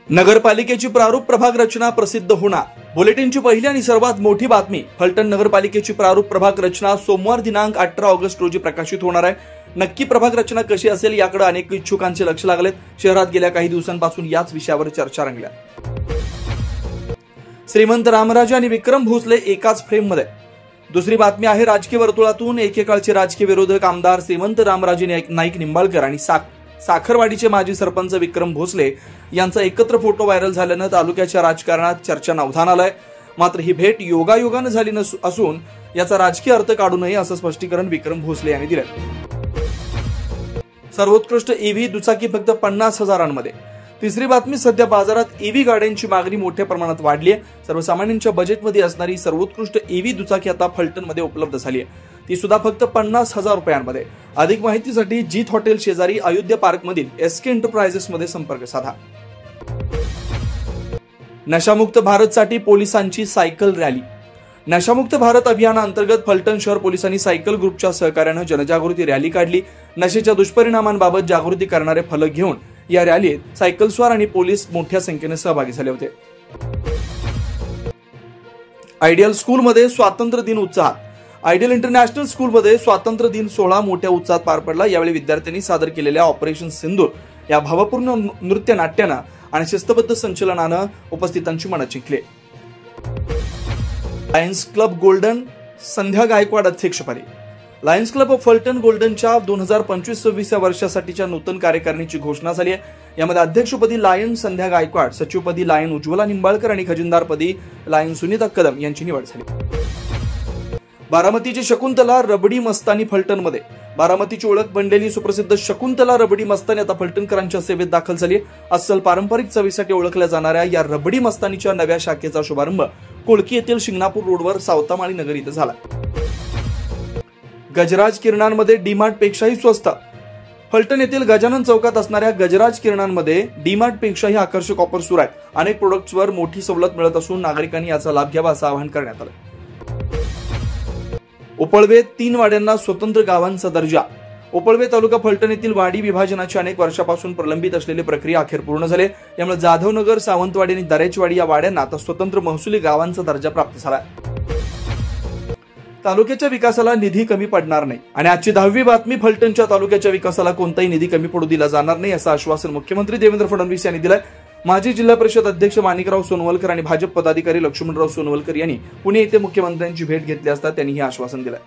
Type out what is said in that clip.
नगरपालिकेची प्रारूप प्रभाग रचना प्रसिद्ध होणार। बुलेटिनची पहिली आणि सर्वात मोठी बातमी, फलटण नगरपालिकेची प्रारूप प्रभाग रचना सोमवार दिनांक 18 ऑगस्ट रोजी प्रकाशित होणार आहे। नक्की प्रभाग रचना कशी असेल याकडे अनेक इच्छुकांचे लक्ष लागलेत। शहरात गेल्या काही दिवसांपासून याच विषयावर चर्चा रंगल्या। श्रीमंत रामराजे आणि विक्रम भोसले एकाच फ्रेम मध्ये। दुसरी बातमी आहे, राजकीय वर्तुळातून एकेकाळचे राजकीय विरोधक आमदार श्रीमंत रामराजे नाईक निंबाळकर आणि साखरवाडीचे माजी सरपंच विक्रम भोसले यांचा एकत्र फोटो व्हायरल झाल्यानं तालुक्याच्या राजकारणात चर्चांना उधाण आलंय। मात्र ही भेट योगायोगानं झाली असून याचा राजकीय अर्थ काढू नये असं स्पष्टीकरण विक्रम भोसले यांनी दिलंय। सर्वोत्कृष्ट ईव्ही दुचाकी फक्त 50,000 तिसरी बातमी, सध्या बाजारात ईव्ही गाड्यांची मागणी मोठ्या प्रमाणात वाढली आहे। सर्वसामान्यांच्या बजेटमध्ये असणारी सर्वोत्कृष्ट ईव्ही दुचाकी आता फलटणमध्ये उपलब्ध झाली आहे, ती सुद्धा फक्त 50,000 रुपयांमध्ये। अधिक माहितीसाठी जीत हॉटेल शेजारी अयोध्या पार्क मधील एसके एंटरप्राइजेस मध्ये संपर्क साधा। नशामुक्त भारतसाठी पोलिसांची सायकल रॅली। नशामुक्त भारत अभियानाअंतर्गत फलटण शहर पोलिसांनी सायकल ग्रुपच्या सहकार्यानं जनजागृती रॅली काढली। नशेच्या दुष्परिणामांबाबत जागृती करणारे फलक घेऊन या रॅलीत सायकलस्वार आणि पोलीस मोठ्या संख्येने सहभागी झाले होते। आयडियल स्कूलमध्ये स्वातंत्र्य दिन उत्साहात। आयडियल इंटरनॅशनल स्कूलमध्ये स्वातंत्र्य दिन सोहळा मोठ्या उत्साहात पार पडला। यावेळी विद्यार्थ्यांनी सादर केलेल्या ऑपरेशन सिंदूर या भावपूर्ण नृत्य नाट्यानं आणि शिस्तबद्ध संचलनानं उपस्थितांची मनं जिंकली। लायन्स क्लब गोल्डन संध्या गायकवाड अध्यक्षपदी। लायन्स क्लब ऑफ फलटण गोल्डनच्या 2025-26 या वर्षासाठीच्या नूतन कार्यकारिणीची घोषणा झाली आहे। यामध्ये अध्यक्षपदी लायन संध्या गायकवाड, सचिवपदी लायन उज्ज्वला निंबाळकर आणि खजिनदारपदी लायन सुनीता कदम यांची निवड झाली। बारामतीची शकुंतला रबडी मस्तानी फलटणमध्ये। बारामतीची ओळख बनलेली सुप्रसिद्ध शकुंतला रबडी मस्तानी आता फलटणकरांच्या सेवेत दाखल झाली। अस्सल पारंपरिक चवीसाठी ओळखल्या जाणाऱ्या या रबडी मस्तानीच्या नव्या शाखेचा शुभारंभ कोळकी येथील शिंगणापूर रोडवर सावतामाळी नगर इथं झाला। गजराज किरणांमध्ये डीमार्ट पेक्षाही स्वस्त। फलटण येथील गजानन चौकात असणाऱ्या गजराज किरणांमध्ये डीमार्ट पेक्षाही आकर्षक ऑफर सुरू आहेत। अनेक प्रोडक्ट्सवर मोठी सवलत मिळत असून नागरिकांनी याचा लाभ घ्यावा असं आवाहन करण्यात आलं। उपळवे 3 वाड्यांना स्वतंत्र गावांचा दर्जा। उपळवे तालुका फलटण येथील वाडी विभाजनाची अनेक वर्षापासून प्रलंबित असलेली प्रक्रिया अखेर पूर्ण झाली। यामुळे जाधवनगर, सावंतवाडी आणि दरेचवाडी या वाड्यांना आता स्वतंत्र महसुली गावांचा दर्जा प्राप्त झाला। तालुक्याच्या विकासाला निधी कमी पडणार नाही आणि आजची 10वी बातमी, फलटणच्या तालुक्याच्या विकासाला कोणताही निधी कमी पडू दिला जाणार नाही असं आश्वासन मुख्यमंत्री देवेंद्र फडणवीस यांनी दिलंय। माजी जिल्हा परिषद अध्यक्ष माणिकराव सोनवलकर आणि भाजप पदाधिकारी लक्ष्मणराव सोनवलकर यांनी पुणे येथे मुख्यमंत्र्यांची भेट घेतली असता त्यांनी हे आश्वासन दिलंय।